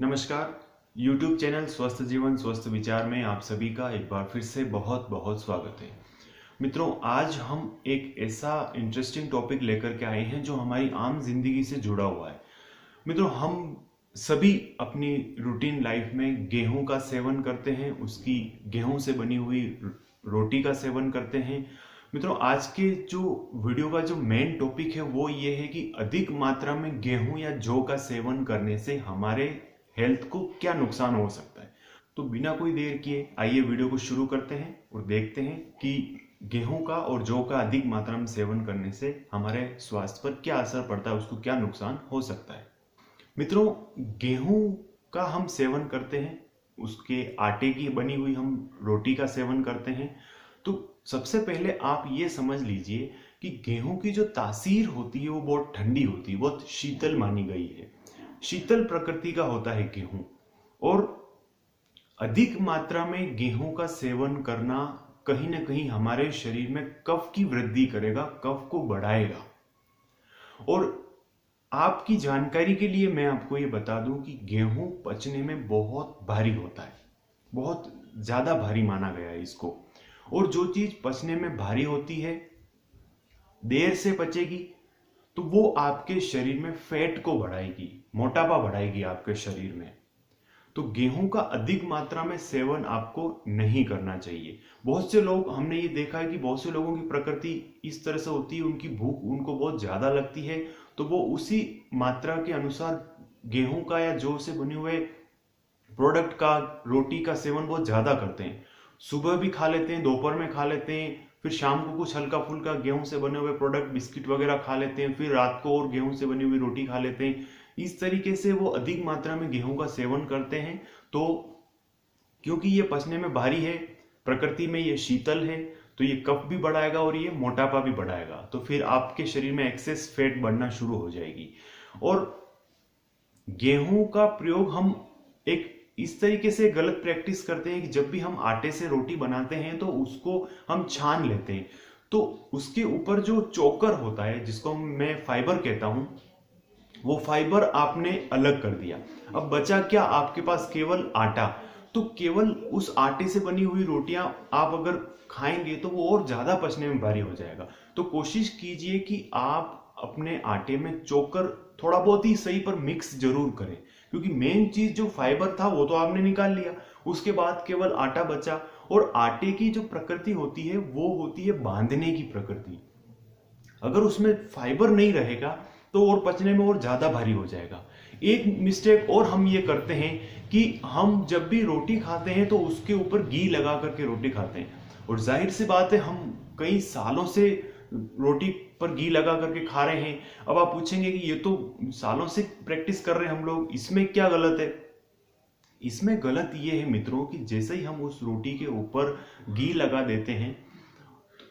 नमस्कार। YouTube channel स्वस्थ जीवन स्वस्थ विचार में आप सभी का एक बार फिर से बहुत बहुत स्वागत है। मित्रों, आज हम एक ऐसा इंटरेस्टिंग टॉपिक लेकर के आए हैं जो हमारी आम जिंदगी से जुड़ा हुआ है। मित्रों, हम सभी अपनी रूटीन लाइफ में गेहूं का सेवन करते हैं, उसकी गेहूं से बनी हुई रोटी का सेवन करते हैं। मित्रों, आज के जो वीडियो का जो मेन टॉपिक है वो ये है कि अधिक मात्रा में गेहूं या जौ का सेवन करने से हमारे हेल्थ को क्या नुकसान हो सकता है। तो बिना कोई देर किए आइए वीडियो को शुरू करते हैं और देखते हैं कि गेहूं का और जौ का अधिक मात्रा में सेवन करने से हमारे स्वास्थ्य पर क्या असर पड़ता है, उसको क्या नुकसान हो सकता है। मित्रों, गेहूं का हम सेवन करते हैं, उसके आटे की बनी हुई हम रोटी का सेवन करते हैं। तो सबसे पहले आप ये समझ लीजिए कि गेहूं की जो तासीर होती है वो बहुत ठंडी होती है, बहुत शीतल मानी गई है। शीतल प्रकृति का होता है गेहूं, और अधिक मात्रा में गेहूं का सेवन करना कहीं ना कहीं हमारे शरीर में कफ की वृद्धि करेगा, कफ को बढ़ाएगा। और आपकी जानकारी के लिए मैं आपको ये बता दूं कि गेहूं पचने में बहुत भारी होता है, बहुत ज्यादा भारी माना गया है इसको। और जो चीज पचने में भारी होती है, देर से पचेगी, तो वो आपके शरीर में फैट को बढ़ाएगी, मोटापा बढ़ाएगी आपके शरीर में। तो गेहूं का अधिक मात्रा में सेवन आपको नहीं करना चाहिए। बहुत से लोग, हमने ये देखा है कि बहुत से लोगों की प्रकृति इस तरह से होती है, उनकी भूख उनको बहुत ज्यादा लगती है, तो वो उसी मात्रा के अनुसार गेहूं का या जौ से बने हुए प्रोडक्ट का, रोटी का सेवन बहुत ज्यादा करते हैं। सुबह भी खा लेते हैं, दोपहर में खा लेते हैं, फिर शाम को कुछ हल्का फुल्का गेहूं से बने हुए प्रोडक्ट, बिस्किट वगैरह खा लेते हैं, फिर रात को और गेहूं से बनी हुई रोटी खा लेते हैं। इस तरीके से वो अधिक मात्रा में गेहूं का सेवन करते हैं। तो क्योंकि ये पचने में भारी है, प्रकृति में ये शीतल है, तो ये कफ भी बढ़ाएगा और ये मोटापा भी बढ़ाएगा। तो फिर आपके शरीर में एक्सेस फैट बढ़ना शुरू हो जाएगी। और गेहूं का प्रयोग हम एक इस तरीके से गलत प्रैक्टिस करते हैं कि जब भी हम आटे से रोटी बनाते हैं तो उसको हम छान लेते हैं, तो उसके ऊपर जो चोकर होता है, जिसको मैं फाइबर कहता हूं, वो फाइबर आपने अलग कर दिया। अब बचा क्या आपके पास? केवल आटा। तो केवल उस आटे से बनी हुई रोटियां आप अगर खाएंगे तो वो और ज्यादा पचने में भारी हो जाएगा। तो कोशिश कीजिए कि आप अपने आटे में चोकर थोड़ा बहुत ही सही पर मिक्स जरूर करें, क्योंकि मेन चीज जो फाइबर था वो तो आपने निकाल लिया, उसके बाद केवल आटा बचा। और आटे की जो प्रकृति होती है वो होती है बांधने की प्रकृति। अगर उसमें फाइबर नहीं रहेगा तो और पचने में और ज्यादा भारी हो जाएगा। एक मिस्टेक और हम ये करते हैं कि हम जब भी रोटी खाते हैं तो उसके ऊपर घी लगा करके रोटी खाते हैं। और जाहिर सी बात है, हम कई सालों से रोटी पर घी लगा करके खा रहे हैं। अब आप पूछेंगे कि ये तो सालों से प्रैक्टिस कर रहे हैं हम लोग, इसमें क्या गलत है? इसमें गलत ये है मित्रों कि जैसे ही हम उस रोटी के ऊपर घी लगा देते हैं,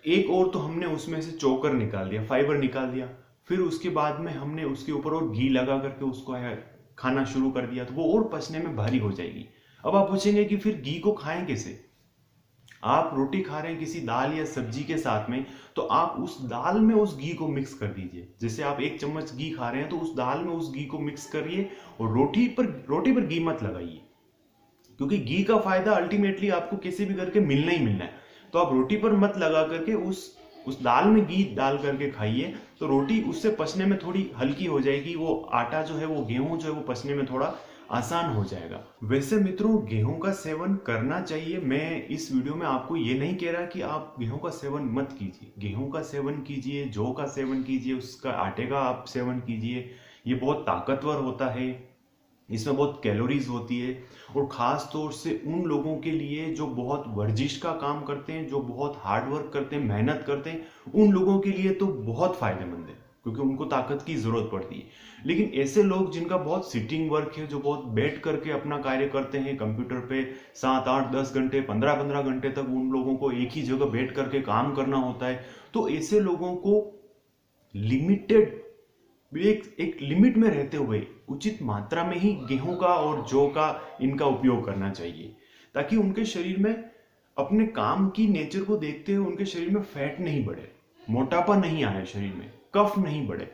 एक और तो हमने उसमें से चोकर निकाल दिया, फाइबर निकाल दिया, फिर उसके बाद में हमने उसके ऊपर और घी लगा करके उसको खाना शुरू कर दिया, तो वो और पचने में भारी हो जाएगी। अब आप पूछेंगे कि फिर घी को खाएं कैसे? आप रोटी खा रहे हैं किसी दाल या सब्जी के साथ में, तो आप उस दाल में उस घी को मिक्स कर दीजिए। जैसे आप 1 चम्मच घी खा रहे हैं तो उस दाल में उस घी को मिक्स करिए, और रोटी पर घी मत लगाइए, क्योंकि घी का फायदा अल्टीमेटली आपको किसी भी करके मिलना ही मिलना है। तो आप रोटी पर मत लगा करके उस दाल में घी डाल करके खाइए, तो रोटी उससे पचने में थोड़ी हल्की हो जाएगी। वो आटा जो है, वो गेहूं जो है, वो पचने में थोड़ा आसान हो जाएगा। वैसे मित्रों, गेहूं का सेवन करना चाहिए। मैं इस वीडियो में आपको ये नहीं कह रहा कि आप गेहूं का सेवन मत कीजिए। गेहूं का सेवन कीजिए, जौ का सेवन कीजिए, उसका आटे का आप सेवन कीजिए। ये बहुत ताकतवर होता है, इसमें बहुत कैलोरीज होती है, और खास तौर से उन लोगों के लिए जो बहुत वर्जिश का काम करते हैं, जो बहुत हार्ड वर्क करते हैं, मेहनत करते हैं, उन लोगों के लिए तो बहुत फायदेमंद है, क्योंकि उनको ताकत की जरूरत पड़ती है। लेकिन ऐसे लोग जिनका बहुत सिटिंग वर्क है, जो बहुत बैठ करके अपना कार्य करते हैं कंप्यूटर पे 7, 8, 10 घंटे, 15 घंटे तक उन लोगों को एक ही जगह बैठ करके काम करना होता है, तो ऐसे लोगों को लिमिटेड, एक लिमिट में रहते हुए उचित मात्रा में ही गेहूं का और जौ का इनका उपयोग करना चाहिए, ताकि उनके शरीर में, अपने काम की नेचर को देखते हुए, उनके शरीर में फैट नहीं बढ़े, मोटापा नहीं आए, शरीर में कफ नहीं बढ़े।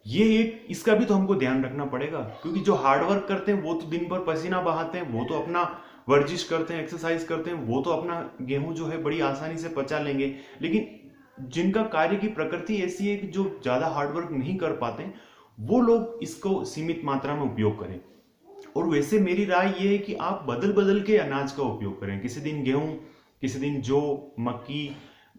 ये एक इसका भी तो हमको ध्यान रखना पड़ेगा, क्योंकि जो हार्ड वर्क करते हैं वो तो दिन भर पसीना बहाते हैं, वो तो अपना वर्जिश करते हैं, एक्सरसाइज करते हैं, वो तो अपना गेहूं जो है बड़ी आसानी से पचा लेंगे। लेकिन जिनका कार्य की प्रकृति ऐसी है कि जो ज्यादा हार्ड वर्क नहीं कर पाते, वो लोग इसको सीमित मात्रा में उपयोग करें। और वैसे मेरी राय ये है कि आप बदल बदल के अनाज का उपयोग करें, किसी दिन गेहूं, किसी दिन जौ, मक्की,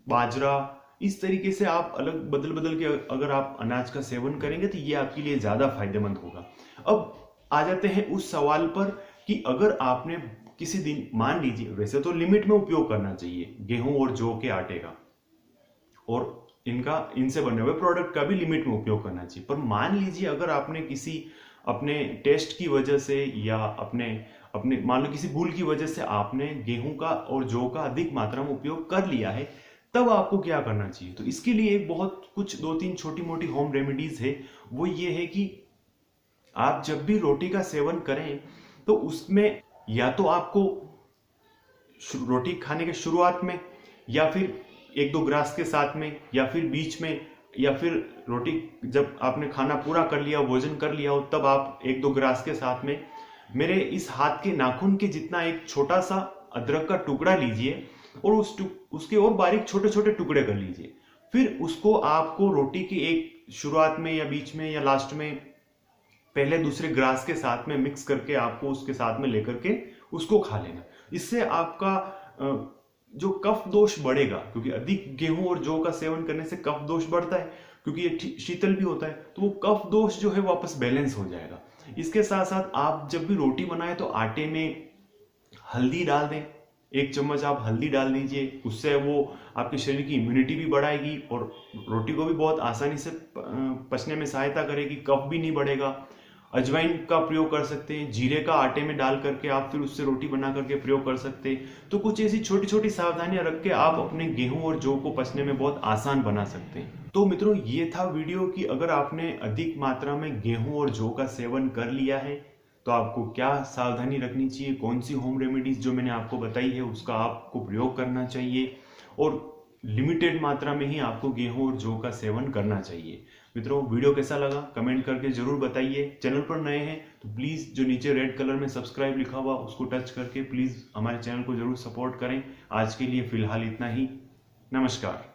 बाजरा, इस तरीके से आप अलग बदल बदल के अगर आप अनाज का सेवन करेंगे तो ये आपके लिए ज्यादा फायदेमंद होगा। अब आ जाते हैं उस सवाल पर कि अगर आपने किसी दिन, मान लीजिए, वैसे तो लिमिट में उपयोग करना चाहिए गेहूं और जौ के आटे का, और इनसे बने हुए प्रोडक्ट का भी लिमिट में उपयोग करना चाहिए। पर मान लीजिए अगर आपने किसी अपने टेस्ट की वजह से या अपने अपने मान लो किसी भूल की वजह से आपने गेहूं का और जौ का अधिक मात्रा में उपयोग कर लिया है, तब आपको क्या करना चाहिए? तो इसके लिए बहुत कुछ 2-3 छोटी मोटी होम रेमेडीज है। वो ये है कि आप जब भी रोटी का सेवन करें तो उसमें या तो आपको रोटी खाने के शुरुआत में, या फिर 1-2 ग्रास के साथ में, या फिर बीच में, या फिर रोटी जब आपने खाना पूरा कर लिया, भोजन कर लिया हो, तब आप 1-2 ग्रास के साथ में मेरे इस हाथ के नाखून के जितना एक छोटा सा अदरक का टुकड़ा लीजिए और उसके और बारीक छोटे छोटे टुकड़े कर लीजिए। फिर उसको आपको रोटी की एक शुरुआत में या बीच में या लास्ट में पहले दूसरे ग्रास के साथ में मिक्स करके आपको उसके साथ में लेकर के उसको खा लेना। इससे आपका जो कफ दोष बढ़ेगा, क्योंकि अधिक गेहूं और जौ का सेवन करने से कफ दोष बढ़ता है, क्योंकि ये शीतल भी होता है, तो वो कफ दोष जो है वापस बैलेंस हो जाएगा। इसके साथ साथ आप जब भी रोटी बनाए तो आटे में हल्दी डाल दें, 1 चम्मच आप हल्दी डाल दीजिए, उससे वो आपके शरीर की इम्यूनिटी भी बढ़ाएगी और रोटी को भी बहुत आसानी से पचने में सहायता करेगी, कफ भी नहीं बढ़ेगा। अजवाइन का प्रयोग कर सकते हैं, जीरे का आटे में डाल करके आप फिर उससे रोटी बना करके प्रयोग कर सकते हैं। तो कुछ ऐसी छोटी छोटी सावधानियां रख के आप अपने गेहूं और जौ को पचने में बहुत आसान बना सकते हैं। तो मित्रों, ये था वीडियो कि अगर आपने अधिक मात्रा में गेहूं और जौ का सेवन कर लिया है तो आपको क्या सावधानी रखनी चाहिए, कौन सी होम रेमेडीज जो मैंने आपको बताई है उसका आपको प्रयोग करना चाहिए, और लिमिटेड मात्रा में ही आपको गेहूं और जौ का सेवन करना चाहिए। मित्रों, वीडियो कैसा लगा कमेंट करके जरूर बताइए। चैनल पर नए हैं तो प्लीज जो नीचे रेड कलर में सब्सक्राइब लिखा हुआ उसको टच करके प्लीज हमारे चैनल को जरूर सपोर्ट करें। आज के लिए फिलहाल इतना ही। नमस्कार।